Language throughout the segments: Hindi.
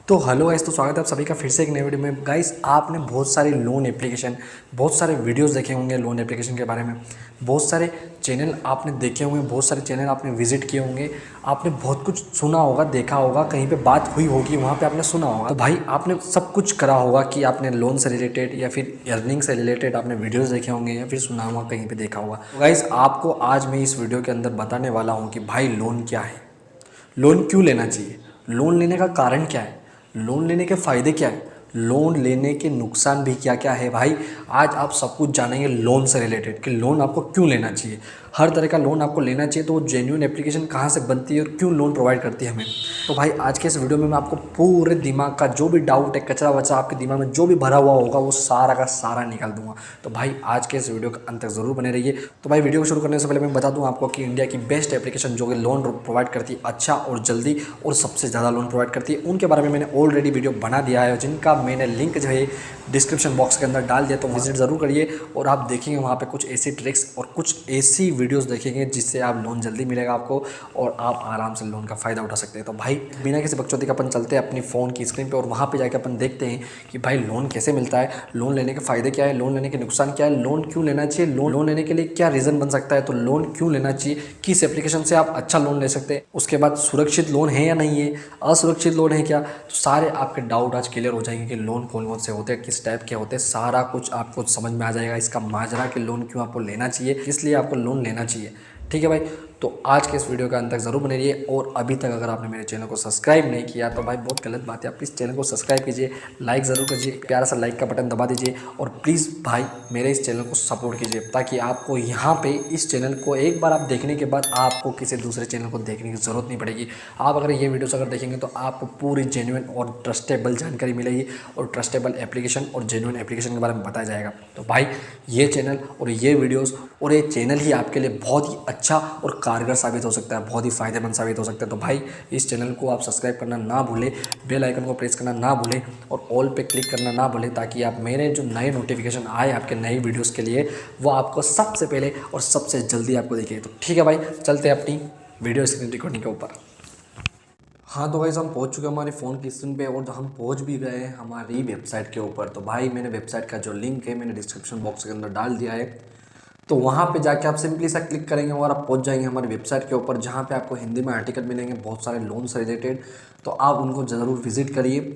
तो हेलो गाइस, तो स्वागत है आप सभी का फिर से एक नए वीडियो में। गाइस, आपने बहुत सारे लोन एप्लीकेशन, बहुत सारे वीडियोस देखे होंगे लोन एप्लीकेशन के बारे में। बहुत सारे चैनल आपने देखे होंगे, बहुत सारे चैनल आपने विजिट किए होंगे। आपने बहुत कुछ सुना होगा, देखा होगा, कहीं पे बात हुई होगी, वहाँ पे आपने सुना होगा। तो भाई आपने सब कुछ करा होगा कि आपने लोन से रिलेटेड या फिर अर्निंग से रिलेटेड आपने वीडियोज़ देखे होंगे या फिर सुना होगा, कहीं पर देखा होगा। तो गाइस, आपको आज मैं इस वीडियो के अंदर बताने वाला हूँ कि भाई लोन क्या है, लोन क्यों लेना चाहिए, लोन लेने का कारण क्या है, लोन लेने के फ़ायदे क्या है, लोन लेने के नुकसान भी क्या क्या है। भाई आज आप सब कुछ जानेंगे लोन से रिलेटेड कि लोन आपको क्यों लेना चाहिए। हर तरह का लोन आपको लेना चाहिए, तो वो जेन्युइन एप्लीकेशन कहाँ से बनती है और क्यों लोन प्रोवाइड करती है हमें। तो भाई आज के इस वीडियो में मैं आपको पूरे दिमाग का जो भी डाउट है, कचरा वचरा आपके दिमाग में जो भी भरा हुआ होगा, वो सारा का सारा निकाल दूंगा। तो भाई आज के इस वीडियो के अंत तक ज़रूर बने रहिए। तो भाई वीडियो को शुरू करने से पहले मैं बता दूं आपको कि इंडिया की बेस्ट एप्लीकेशन जो कि लोन प्रोवाइड करती है अच्छा और जल्दी और सबसे ज़्यादा लोन प्रोवाइड करती है, उनके बारे में मैंने ऑलरेडी वीडियो बना दिया है, जिनका मैंने लिंक जो है डिस्क्रिप्शन बॉक्स के अंदर डाल दिया। तो विजिट ज़रूर करिए और आप देखेंगे वहाँ पे कुछ ऐसी ट्रिक्स और कुछ ऐसी वीडियोस देखेंगे जिससे आप लोन जल्दी मिलेगा आपको और आप आराम से लोन का फ़ायदा उठा सकते हैं। तो भाई बिना किसी बकचोदी का अपन चलते हैं अपनी फ़ोन की स्क्रीन पे और वहाँ पे जाकर अपन देखते हैं कि भाई लोन कैसे मिलता है, लोन लेने के फ़ायदे क्या है, लोन लेने के नुकसान क्या है, लोन क्यों लेना चाहिए, लोन लेने के लिए क्या रीज़न बन सकता है, तो लोन क्यों लेना चाहिए, किस एप्लीकेशन से आप अच्छा लोन ले सकते हैं, उसके बाद सुरक्षित लोन है या नहीं है, असुरक्षित लोन है क्या। तो सारे आपके डाउट आज क्लियर हो जाएंगे कि लोन कौन कौन से होते हैं, किस टाइप के होते हैं, सारा कुछ आपको समझ में आ जाएगा। इसका माजरा कि लोन क्यों आपको लेना चाहिए, इसलिए आपको लोन लेना चाहिए। ठीक है भाई, तो आज के इस वीडियो का अंत तक जरूर बने रहिए। और अभी तक अगर आपने मेरे चैनल को सब्सक्राइब नहीं किया तो भाई बहुत गलत बात है, आप प्लीज़ चैनल को सब्सक्राइब कीजिए, लाइक ज़रूर कीजिए, प्यारा सा लाइक का बटन दबा दीजिए और प्लीज़ भाई मेरे इस चैनल को सपोर्ट कीजिए, ताकि आपको यहाँ पे इस चैनल को एक बार आप देखने के बाद आपको किसी दूसरे चैनल को देखने की ज़रूरत नहीं पड़ेगी। आप अगर ये वीडियोस अगर देखेंगे तो आपको पूरी जेन्युइन और ट्रस्टेबल जानकारी मिलेगी और ट्रस्टेबल एप्लीकेशन और जेन्युइन एप्लीकेशन के बारे में बताया जाएगा। तो भाई ये चैनल और ये वीडियोस और ये चैनल ही आपके लिए बहुत ही अच्छा और कारगर साबित हो सकता है, बहुत ही फ़ायदेमंद साबित हो सकता है। तो भाई इस चैनल को आप सब्सक्राइब करना ना भूलें, बेल आइकन को प्रेस करना ना भूलें और ऑल पे क्लिक करना ना भूलें, ताकि आप मेरे जो नए नोटिफिकेशन आए आपके नई वीडियोस के लिए वो आपको सबसे पहले और सबसे जल्दी आपको दिखे। तो ठीक है भाई, चलते हैं अपनी वीडियो स्क्रीन रिकॉर्डिंग के ऊपर। हाँ तो गाइस, हम पहुंच चुके हैं हमारे फ़ोन की स्क्रीन पे और हम पहुंच भी गए हैं हमारी वेबसाइट के ऊपर। तो भाई मैंने वेबसाइट का जो लिंक है मैंने डिस्क्रिप्शन बॉक्स के अंदर डाल दिया है। तो वहाँ पे जाके आप सिंपली सा क्लिक करेंगे और आप पहुँच जाएंगे हमारी वेबसाइट के ऊपर, जहाँ पे आपको हिंदी में आर्टिकल मिलेंगे बहुत सारे लोन से रिलेटेड। तो आप उनको ज़रूर विजिट करिए।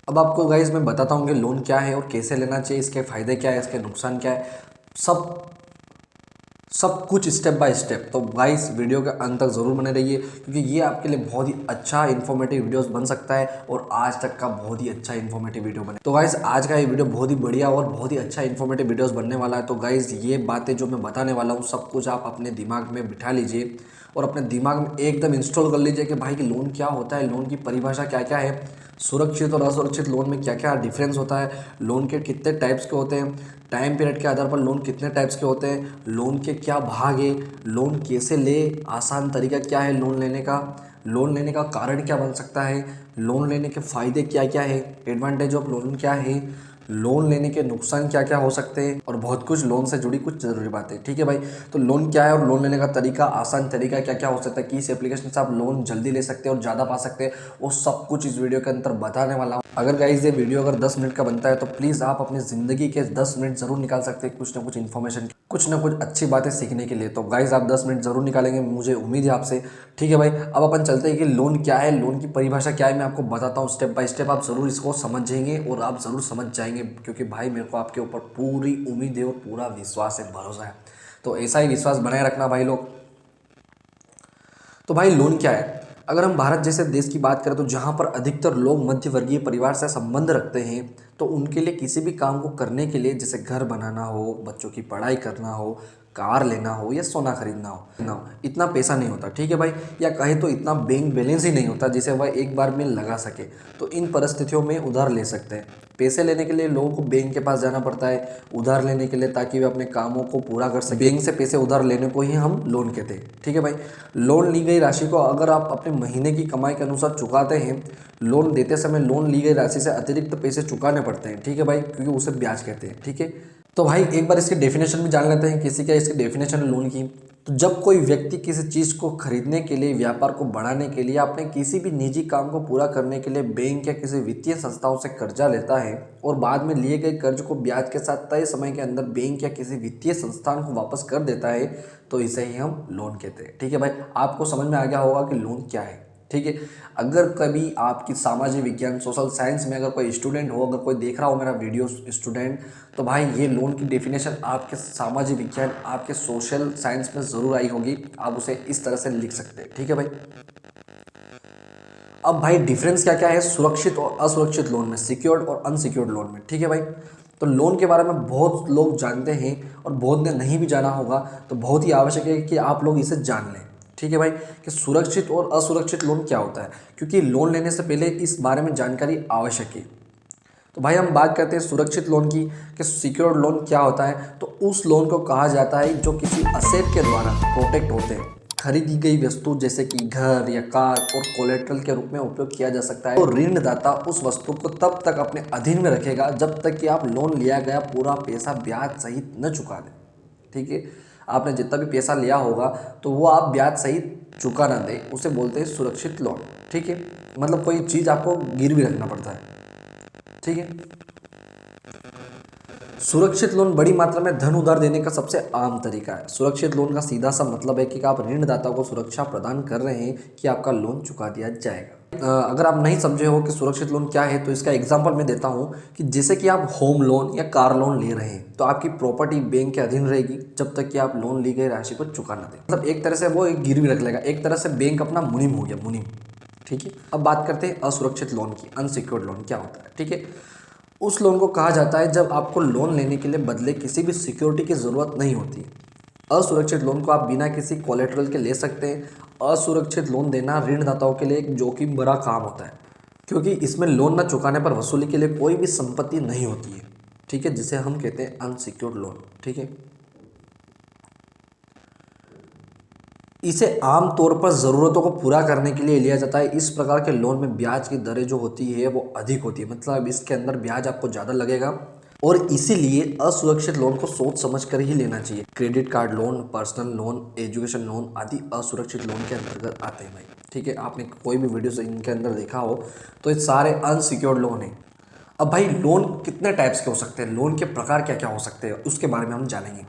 अब आपको गाइस मैं बताता हूँ कि लोन क्या है और कैसे लेना चाहिए, इसके फ़ायदे क्या है, इसके नुकसान क्या है, सब कुछ स्टेप बाय स्टेप। तो गाइस वीडियो के अंत तक ज़रूर बने रहिए, क्योंकि ये आपके लिए बहुत ही अच्छा इन्फॉर्मेटिव वीडियोस बन सकता है और आज तक का बहुत ही अच्छा इन्फॉर्मेटिव वीडियो बने। तो गाइस आज का ये वीडियो बहुत ही बढ़िया और बहुत ही अच्छा इन्फॉर्मेटिव वीडियोस बनने वाला है। तो गाइस ये बातें जो मैं बताने वाला हूँ सब कुछ आप अपने दिमाग में बिठा लीजिए और अपने दिमाग में एकदम इंस्टॉल कर लीजिए कि भाई कि लोन क्या होता है, लोन की परिभाषा क्या क्या है, सुरक्षित और असुरक्षित लोन में क्या क्या डिफरेंस होता है, लोन के कितने टाइप्स के होते हैं, टाइम पीरियड के आधार पर लोन कितने टाइप्स के होते हैं, लोन के क्या भाग है, लोन कैसे ले, आसान तरीका क्या है लोन लेने का, लोन लेने का कारण क्या बन सकता है, लोन लेने के फ़ायदे क्या क्या है, एडवांटेज ऑफ लोन क्या है, लोन लेने के नुकसान क्या क्या हो सकते हैं और बहुत कुछ लोन से जुड़ी कुछ ज़रूरी बातें। ठीक है भाई, तो लोन क्या है और लोन लेने का तरीका, आसान तरीका क्या क्या हो सकता है, किस एप्लीकेशन से आप लोन जल्दी ले सकते हैं और ज़्यादा पा सकते हैं, वो सब कुछ इस वीडियो के अंदर बताने वाला हूँ। अगर गाइस ये वीडियो अगर 10 मिनट का बनता है तो प्लीज़ आप अपनी ज़िंदगी के 10 मिनट ज़रूर निकाल सकते हैं कुछ ना कुछ इन्फॉर्मेशन, कुछ ना कुछ अच्छी बातें सीखने के लिए। तो गाइस आप 10 मिनट ज़रूर निकालेंगे, मुझे उम्मीद है आपसे। ठीक है भाई, अब अपन चलते हैं कि लोन क्या है, लोन की परिभाषा क्या है, मैं आपको बताता हूँ स्टेप बाय स्टेप। आप ज़रूर इसको समझेंगे और आप ज़रूर समझ जाएंगे, क्योंकि भाई मेरे को आपके ऊपर पूरी उम्मीद है और पूरा विश्वास है, भरोसा है। तो ऐसा ही विश्वास बनाए रखना भाई लोग। तो भाई लोन क्या है, अगर हम भारत जैसे देश की बात करें तो जहाँ पर अधिकतर लोग मध्य वर्गीय परिवार से संबंध रखते हैं, तो उनके लिए किसी भी काम को करने के लिए, जैसे घर बनाना हो, बच्चों की पढ़ाई करना हो, कार लेना हो या सोना खरीदना हो, इतना पैसा नहीं होता। ठीक है भाई, या कहे तो इतना बैंक बैलेंस ही नहीं होता जिसे वह एक बार में लगा सके। तो इन परिस्थितियों में उधार ले सकते हैं। पैसे लेने के लिए लोगों को बैंक के पास जाना पड़ता है उधार लेने के लिए, ताकि वे अपने कामों को पूरा कर सकें। बैंक से पैसे उधार लेने को ही हम लोन कहते हैं। ठीक है भाई, लोन ली गई राशि को अगर आप अपने महीने की कमाई के अनुसार चुकाते हैं, लोन देते समय लोन ली गई राशि से अतिरिक्त पैसे चुकाने पड़ते हैं। ठीक है भाई, क्योंकि उसे ब्याज कहते हैं। ठीक है, तो भाई एक बार इसकी डेफिनेशन भी जान लेते हैं, किसी क्या इसकी डेफिनेशन है लोन की। तो जब कोई व्यक्ति किसी चीज़ को खरीदने के लिए, व्यापार को बढ़ाने के लिए, अपने किसी भी निजी काम को पूरा करने के लिए बैंक या किसी वित्तीय संस्थाओं से कर्जा लेता है और बाद में लिए गए कर्ज को ब्याज के साथ तय समय के अंदर बैंक या किसी वित्तीय संस्थान को वापस कर देता है, तो इसे ही हम लोन कहते हैं। ठीक है भाई, आपको समझ में आ गया होगा कि लोन क्या है। ठीक है, अगर कभी आपकी सामाजिक विज्ञान, सोशल साइंस में अगर कोई स्टूडेंट हो, अगर कोई देख रहा हो मेरा वीडियो स्टूडेंट, तो भाई ये लोन की डेफिनेशन आपके सामाजिक विज्ञान, आपके सोशल साइंस में ज़रूर आई होगी। आप उसे इस तरह से लिख सकते हैं। ठीक है भाई, अब भाई डिफरेंस क्या क्या है सुरक्षित और असुरक्षित लोन में, सिक्योर्ड और अनसिक्योर्ड लोन में। ठीक है भाई, तो लोन के बारे में बहुत लोग जानते हैं और बहुत ने नहीं भी जाना होगा, तो बहुत ही आवश्यक है कि आप लोग इसे जान लें। ठीक है भाई, कि सुरक्षित और असुरक्षित लोन क्या होता है, क्योंकि लोन लेने से पहले इस बारे में जानकारी आवश्यक है। तो भाई हम बात करते हैं सुरक्षित लोन की, कि सिक्योर्ड लोन क्या होता है। तो उस लोन को कहा जाता है जो किसी असेट के द्वारा प्रोटेक्ट होते हैं, खरीदी गई वस्तु जैसे कि घर या कार और कोलेट्रल के रूप में उपयोग किया जा सकता है। तो ऋणदाता उस वस्तु को तब तक अपने अधीन में रखेगा जब तक कि आप लोन लिया गया पूरा पैसा ब्याज सहित न चुका दें। ठीक है, आपने जितना भी पैसा लिया होगा तो वो आप ब्याज सहित चुका ना दें, उसे बोलते हैं सुरक्षित लोन। ठीक है, मतलब कोई चीज़ आपको गिरवी रखना पड़ता है। ठीक है, सुरक्षित लोन बड़ी मात्रा में धन उधार देने का सबसे आम तरीका है। सुरक्षित लोन का सीधा सा मतलब है कि आप ऋणदाता को सुरक्षा प्रदान कर रहे हैं कि आपका लोन चुका दिया जाएगा। अगर आप नहीं समझे हो कि सुरक्षित लोन क्या है, तो इसका एग्जांपल मैं देता हूं कि जैसे कि आप होम लोन या कार लोन ले रहे हैं, तो आपकी प्रॉपर्टी बैंक के अधीन रहेगी जब तक कि आप लोन ली गई राशि को चुका ना दें। मतलब एक तरह से वो एक गिरवी रख लेगा, एक तरह से बैंक अपना मुनीम हो गया, मुनीम। ठीक है, अब बात करते हैं असुरक्षित लोन की, अनसिक्योर्ड लोन क्या होता है। ठीक है, उस लोन को कहा जाता है जब आपको लोन लेने के लिए बदले किसी भी सिक्योरिटी की ज़रूरत नहीं होती। असुरक्षित लोन को आप बिना किसी कोलेटरल के ले सकते हैं। असुरक्षित लोन देना ऋणदाताओं के लिए एक जोखिम भरा काम होता है, क्योंकि इसमें लोन न चुकाने पर वसूली के लिए कोई भी संपत्ति नहीं होती है। ठीक है, जिसे हम कहते हैं अनसिक्योर्ड लोन। ठीक है, इसे आमतौर पर ज़रूरतों को पूरा करने के लिए लिया जाता है। इस प्रकार के लोन में ब्याज की दरें जो होती है वो अधिक होती है, मतलब इसके अंदर ब्याज आपको ज़्यादा लगेगा, और इसीलिए असुरक्षित लोन को सोच समझ कर ही लेना चाहिए। Credit card loan, personal loan, education loan आदि असुरक्षित लोन के अंतर्गत आते हैं भाई। ठीक है, आपने कोई भी वीडियो इनके अंदर देखा हो तो ये सारे अनसिक्योर्ड लोन हैं। अब भाई लोन कितने टाइप्स के हो सकते हैं, लोन के प्रकार क्या क्या हो सकते हैं, उसके बारे में हम जानेंगे।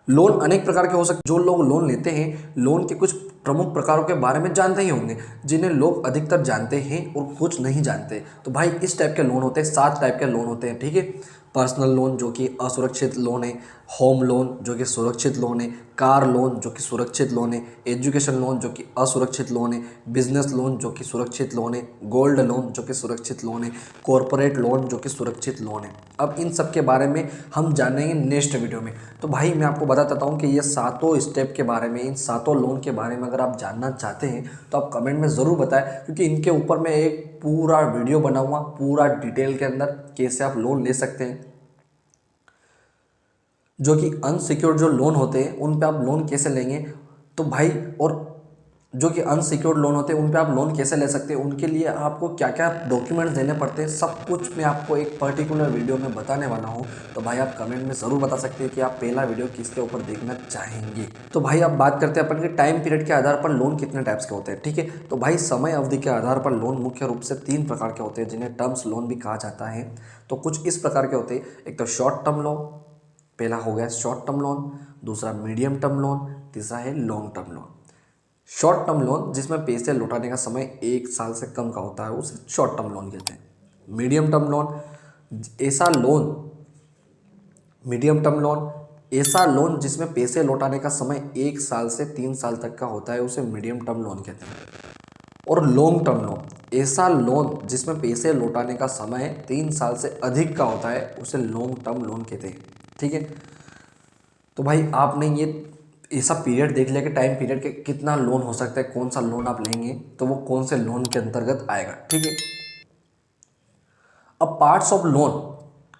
लोन अनेक प्रकार के हो सकते हैं। जो लोग लोन लेते हैं, लोन के कुछ प्रमुख प्रकारों के बारे में जानते ही होंगे, जिन्हें लोग अधिकतर जानते हैं और कुछ नहीं जानते। तो भाई इस टाइप के लोन होते हैं, 7 टाइप के लोन होते हैं। ठीक है, पर्सनल लोन जो कि असुरक्षित लोन है, होम लोन जो कि सुरक्षित लोन है, कार लोन जो कि सुरक्षित लोन है, एजुकेशन लोन जो कि असुरक्षित लोन है, बिजनेस लोन जो कि सुरक्षित लोन है, गोल्ड लोन जो कि सुरक्षित लोन है, कॉरपोरेट लोन जो कि सुरक्षित लोन है। अब इन सब के बारे में हम जानेंगे नेक्स्ट वीडियो में। तो भाई मैं आपको बता देता हूँ कि ये 7 स्टेप के बारे में, इन 7 लोन के बारे में अगर आप जानना चाहते हैं तो आप कमेंट में ज़रूर बताएं, क्योंकि इनके ऊपर मैं एक पूरा वीडियो बनाऊंगा, पूरा डिटेल के अंदर कैसे आप लोन ले सकते हैं। जो कि अनसिक्योर्ड जो लोन होते हैं उन पे आप लोन कैसे लेंगे, तो भाई, और जो कि अनसिक्योर्ड लोन होते हैं उन पे आप लोन कैसे ले सकते हैं, उनके लिए आपको क्या क्या डॉक्यूमेंट्स देने पड़ते हैं, सब कुछ मैं आपको एक पर्टिकुलर वीडियो में बताने वाला हूं। तो भाई आप कमेंट में ज़रूर बता सकते हैं कि आप पहला वीडियो किसके ऊपर देखना चाहेंगे। तो भाई अब बात करते हैं अपन के टाइम पीरियड के आधार पर लोन कितने टाइप्स के होते हैं। ठीक है, तो भाई समय अवधि के आधार पर लोन मुख्य रूप से 3 प्रकार के होते हैं, जिन्हें टर्म्स लोन भी कहा जाता है। तो कुछ इस प्रकार के होते हैं, एक तो शॉर्ट टर्म लोन, पहला हो गया शॉर्ट टर्म लोन, दूसरा मीडियम टर्म लोन, तीसरा है long term loan. Short term loan जिसमें पैसे लौटाने का समय 1 साल से कम का होता है, उसे शॉर्ट टर्म लोन कहते हैं। मीडियम टर्म लोन ऐसा लोन मीडियम टर्म लोन ऐसा लोन जिसमें पैसे लौटाने का समय 1 साल से 3 साल तक का होता है, उसे मीडियम टर्म लोन कहते हैं। और लॉन्ग टर्म लोन ऐसा लोन जिसमें पैसे लौटाने का समय 3 साल से अधिक का होता है, उसे लॉन्ग टर्म लोन कहते हैं। ठीक है, तो भाई आपने ये ऐसा पीरियड देख लिया कि टाइम पीरियड के कितना लोन हो सकता है, कौन सा लोन आप लेंगे तो वो कौन से लोन के अंतर्गत आएगा। ठीक है, अब पार्ट्स ऑफ लोन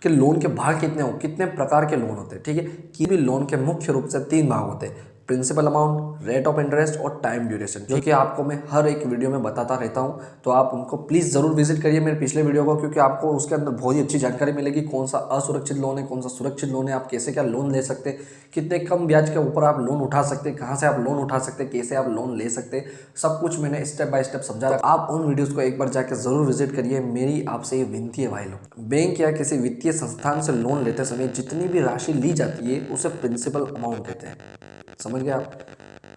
लोन के भाग कितने प्रकार के लोन होते हैं। ठीक है, कि भी लोन के मुख्य रूप से 3 भाग होते हैं। Principal amount, rate of interest और टाइम ड्यूरेशन, जो कि आपको मैं हर एक वीडियो में बताता रहता हूं। तो आप उनको प्लीज़ ज़रूर विजिट करिए मेरे पिछले वीडियो को, क्योंकि आपको उसके अंदर बहुत ही अच्छी जानकारी मिलेगी। कौन सा असुरक्षित लोन है, कौन सा सुरक्षित लोन है, आप कैसे क्या लोन ले सकते हैं, कितने कम ब्याज के ऊपर आप लोन उठा सकते हैं, कहाँ से आप लोन उठा सकते हैं, कैसे आप लोन ले सकते हैं, सब कुछ मैंने स्टेप बाय स्टेप समझा रखा। आप उन वीडियोज़ को एक बार जाकर ज़रूर विजिट करिए। मेरी आपसे ये विनती है भाई लोग, बैंक या किसी वित्तीय संस्थान से लोन लेते समय जितनी भी राशि ली जाती है उसे प्रिंसिपल अमाउंट कहते हैं। समझ गए आप।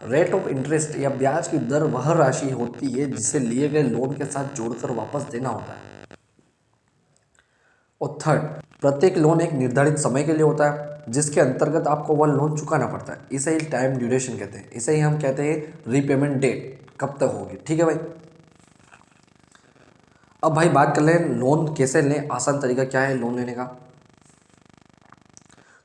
रेट ऑफ इंटरेस्ट या ब्याज की दर वह राशि होती है जिसे लिए गए लोन के साथ जोड़कर वापस देना होता है। और थर्ड, प्रत्येक लोन एक निर्धारित समय के लिए होता है जिसके अंतर्गत आपको वह लोन चुकाना पड़ता है। इसे ही टाइम ड्यूरेशन कहते हैं। इसे ही हम कहते हैं रीपेमेंट डेट, कब तक होगी। ठीक है भाई। अब भाई बात कर लें लोन कैसे लें, आसान तरीका क्या है लोन लेने का।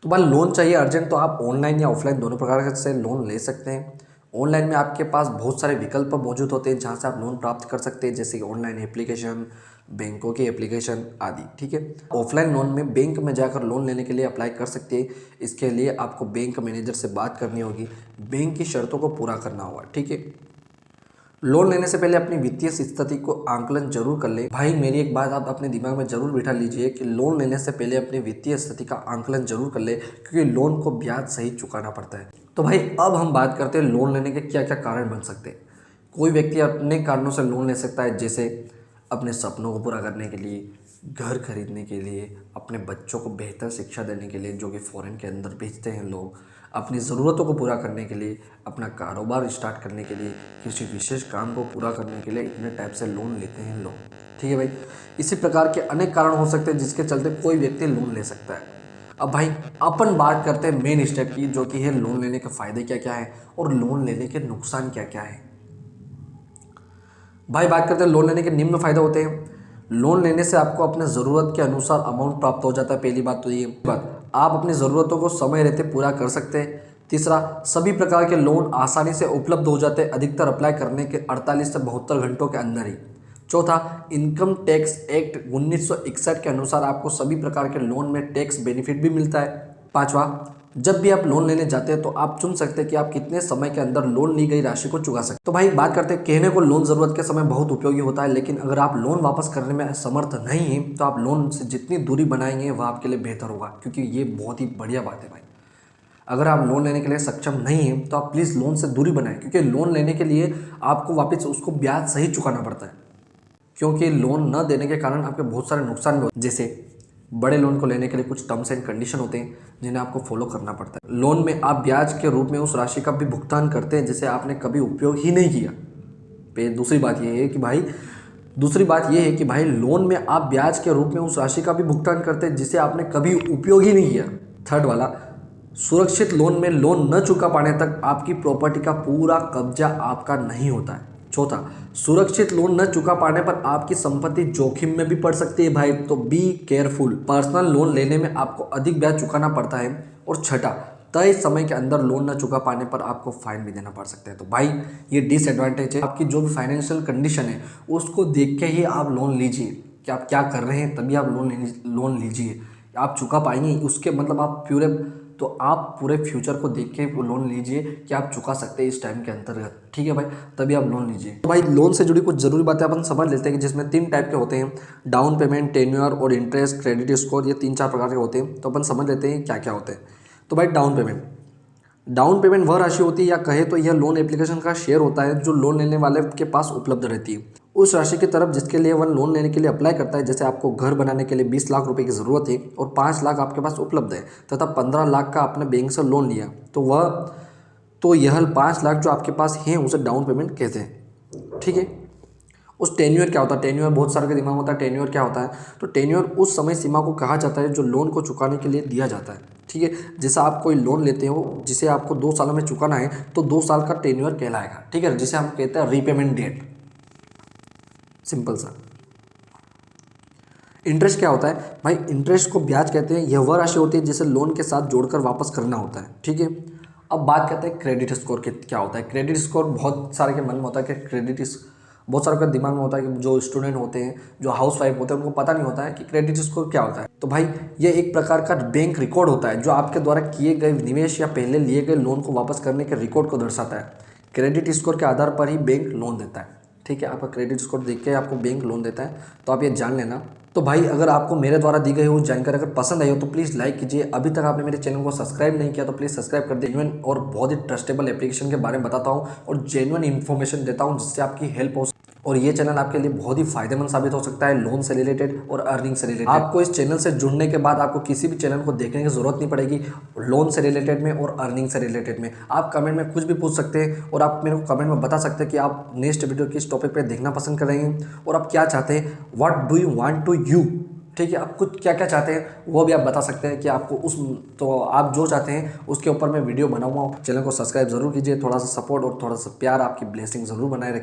तो भाई लोन चाहिए अर्जेंट तो आप ऑनलाइन या ऑफलाइन दोनों प्रकार से लोन ले सकते हैं। ऑनलाइन में आपके पास बहुत सारे विकल्प मौजूद होते हैं जहां से आप लोन प्राप्त कर सकते हैं, जैसे कि ऑनलाइन एप्लीकेशन, बैंकों की एप्लीकेशन आदि। ठीक है। ऑफलाइन लोन में बैंक में जाकर लोन लेने के लिए अप्लाई कर सकते हैं। इसके लिए आपको बैंक मैनेजर से बात करनी होगी, बैंक की शर्तों को पूरा करना होगा। ठीक है। लोन लेने से पहले अपनी वित्तीय स्थिति को आंकलन जरूर कर ले। भाई मेरी एक बात आप अपने दिमाग में जरूर बिठा लीजिए कि लोन लेने से पहले अपनी वित्तीय स्थिति का आंकलन जरूर कर ले, क्योंकि लोन को ब्याज सही चुकाना पड़ता है। तो भाई अब हम बात करते हैं लोन लेने के क्या क्या कारण बन सकते हैं। कोई व्यक्ति अपने कारणों से लोन ले सकता है, जैसे अपने सपनों को पूरा करने के लिए, घर खरीदने के लिए, अपने बच्चों को बेहतर शिक्षा देने के लिए जो कि फॉरेन के अंदर भेजते हैं लोग, अपनी ज़रूरतों को पूरा करने के लिए, अपना कारोबार स्टार्ट करने के लिए, किसी विशेष काम को पूरा करने के लिए इतने टाइप से लोन लेते हैं लोग। ठीक है भाई। इसी प्रकार के अनेक कारण हो सकते हैं जिसके चलते कोई व्यक्ति लोन ले सकता है। अब भाई अपन बात करते हैं मेन स्टेप की, जो कि है लोन लेने के फ़ायदे क्या क्या है और लोन लेने के नुकसान क्या क्या है। भाई बात करते हैं लोन लेने के निम्न फायदे होते हैं। लोन लेने से आपको अपने ज़रूरत के अनुसार अमाउंट प्राप्त हो जाता है। पहली बात तो ये बात, आप अपनी ज़रूरतों को समय रहते पूरा कर सकते हैं। तीसरा, सभी प्रकार के लोन आसानी से उपलब्ध हो जाते हैं, अधिकतर अप्लाई करने के 48 से 72 घंटों के अंदर ही। चौथा, इनकम टैक्स एक्ट 1961 के अनुसार आपको सभी प्रकार के लोन में टैक्स बेनिफिट भी मिलता है। पांचवा, जब भी आप लोन लेने जाते हैं तो आप चुन सकते हैं कि आप कितने समय के अंदर लोन ली गई राशि को चुका सकते हैं। तो भाई बात करते हैं, कहने को लोन ज़रूरत के समय बहुत उपयोगी होता है, लेकिन अगर आप लोन वापस करने में असमर्थ नहीं हैं तो आप लोन से जितनी दूरी बनाएंगे वह आपके लिए बेहतर होगा, क्योंकि ये बहुत ही बढ़िया बात है भाई। अगर आप लोन लेने के लिए सक्षम नहीं हैं तो आप प्लीज़ लोन से दूरी बनाएं, क्योंकि लोन लेने के लिए आपको वापस उसको ब्याज सही चुकाना पड़ता है। क्योंकि लोन न देने के कारण आपके बहुत सारे नुकसान भी होते हैं। जैसे बड़े लोन को लेने के लिए कुछ टर्म्स एंड कंडीशन होते हैं जिन्हें आपको फॉलो करना पड़ता है। लोन में आप ब्याज के रूप में उस राशि का भी भुगतान करते हैं जिसे आपने कभी उपयोग ही नहीं किया। दूसरी बात यह है कि भाई लोन में आप ब्याज के रूप में उस राशि का भी भुगतान करते हैं जिसे आपने कभी उपयोग ही नहीं किया। थर्ड वाला, सुरक्षित लोन में लोन न चुका पाने तक आपकी प्रॉपर्टी का पूरा कब्जा आपका नहीं होता है। चौथा, सुरक्षित लोन न चुका पाने पर आपकी संपत्ति जोखिम में भी पड़ सकती है भाई, तो बी केयरफुल। पर्सनल लोन लेने में आपको अधिक ब्याज चुकाना पड़ता है। और छठा, तय समय के अंदर लोन न चुका पाने पर आपको फाइन भी देना पड़ सकता है। तो भाई ये डिसएडवांटेज है। आपकी जो भी फाइनेंशियल कंडीशन है उसको देख के ही आप लोन लीजिए कि आप क्या कर रहे हैं, तभी आप लोन लीजिए। आप चुका पाएंगे उसके मतलब आप पूरे फ्यूचर को देख के वो लोन लीजिए कि आप चुका सकते हैं इस टाइम के अंतर्गत। ठीक है भाई, तभी आप लोन लीजिए। तो भाई लोन से जुड़ी कुछ जरूरी बातें अपन समझ लेते हैं कि जिसमें 3 टाइप के होते हैं, डाउन पेमेंट, टेन्योर और इंटरेस्ट, क्रेडिट स्कोर। ये 3-4 प्रकार के होते हैं। तो अपन समझ लेते हैं क्या क्या होते हैं। तो भाई डाउन पेमेंट वह राशि होती है या कहे तो यह लोन एप्लीकेशन का शेयर होता है जो लोन लेने वाले के पास उपलब्ध रहती है उस राशि की तरफ जिसके लिए वह लोन लेने के लिए अप्लाई करता है। जैसे आपको घर बनाने के लिए 20 लाख रुपए की ज़रूरत है और 5 लाख आपके पास उपलब्ध है तथा 15 लाख का आपने बैंक से लोन लिया, तो यह 5 लाख जो आपके पास हैं उसे डाउन पेमेंट कहते हैं। ठीक है। उस टेन्योर क्या होता है, टेन्योर बहुत सारे के दिमाग में होता है। टेन्योर क्या होता है, तो टेन्योर उस समय सीमा को कहा जाता है जो लोन को चुकाने के लिए दिया जाता है। ठीक है। जैसे आप कोई लोन लेते हो जिसे आपको 2 सालों में चुकाना है तो 2 साल का टेन्योर कहलाएगा। ठीक है, जिसे हम कहते हैं रीपेमेंट डेट। सिंपल सा। इंटरेस्ट क्या होता है भाई, इंटरेस्ट को ब्याज कहते हैं। यह वह राशि होती है जिसे लोन के साथ जोड़कर वापस करना होता है। ठीक है। अब बात करते हैं क्रेडिट स्कोर के क्या होता है। क्रेडिट स्कोर बहुत सारे के मन में होता है कि बहुत सारों का दिमाग में होता है कि जो स्टूडेंट होते हैं, जो हाउस वाइफ होते हैं, उनको पता नहीं होता है कि क्रेडिट स्कोर क्या होता है। तो भाई ये एक प्रकार का बैंक रिकॉर्ड होता है जो आपके द्वारा किए गए निवेश या पहले लिए गए लोन को वापस करने के रिकॉर्ड को दर्शाता है। क्रेडिट स्कोर के आधार पर ही बैंक लोन देता है। ठीक है, आपका क्रेडिट स्कोर देख के आपको बैंक लोन देता है, तो आप ये जान लेना। तो भाई अगर आपको मेरे द्वारा दी गई वो जानकारी अगर पसंद आई हो तो प्लीज़ लाइक कीजिए। अभी तक आपने मेरे चैनल को सब्सक्राइब नहीं किया तो प्लीज़ सब्सक्राइब कर दीजिए। जेन्युइन और बहुत ही ट्रस्टेबल एप्लीकेशन के बारे में बताता हूँ और जेन्युइन इन्फॉर्मेशन देता हूँ जिससे आपकी हेल्प हो, और ये चैनल आपके लिए बहुत ही फायदेमंद साबित हो सकता है लोन से रिलेटेड और अर्निंग से रिलेटेड। आपको इस चैनल से जुड़ने के बाद आपको किसी भी चैनल को देखने की जरूरत नहीं पड़ेगी लोन से रिलेटेड में और अर्निंग से रिलेटेड में। आप कमेंट में कुछ भी पूछ सकते हैं और आप मेरे को कमेंट में बता सकते हैं कि आप नेक्स्ट वीडियो किस टॉपिक पे देखना पसंद कर रहे हैं और आप क्या चाहते हैं, what do you want to you. ठीक है, आप कुछ क्या क्या चाहते हैं वो भी आप बता सकते हैं कि आपको उस, तो आप जो चाहते हैं उसके ऊपर मैं वीडियो बनाऊंगा। चैनल को सब्सक्राइब जरूर कीजिए, थोड़ा सा सपोर्ट और थोड़ा सा प्यार, आपकी ब्लेसिंग जरूर बनाए रखें।